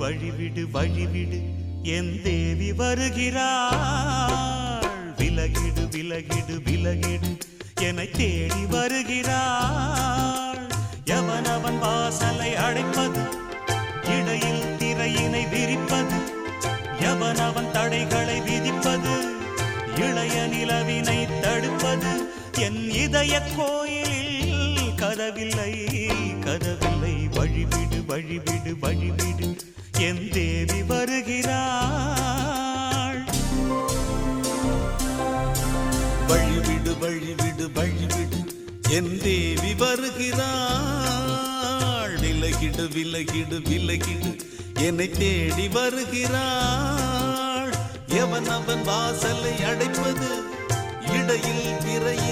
வழிவிடு வழிவிடு என் தேவி வருகிறாள். விலகிடு விலகிடு விலகிடு என்னை தேடி வருகிறாள். எவனவன் வாசலை அடைப்பது, இடையில் திரையினை விரிப்பது, எவனவன் தடைகளை விதிப்பது, இளைய நிலவினை தடுப்பது, என் இதய கோயிலில் கதவில்லை கதவில்லை. வழிவிடு வழிவிடு வழிவிடு என் தேவி வருகிறாள். வழிவிடு வழிவிடு வழிவிடு என் தேவி வருகிறாள். விலகிடு விலகிடு விலகிடு என்னை தேடி வருகிறாள். எவன் அவன் வாசலை அடைப்பது, இடையில் திரை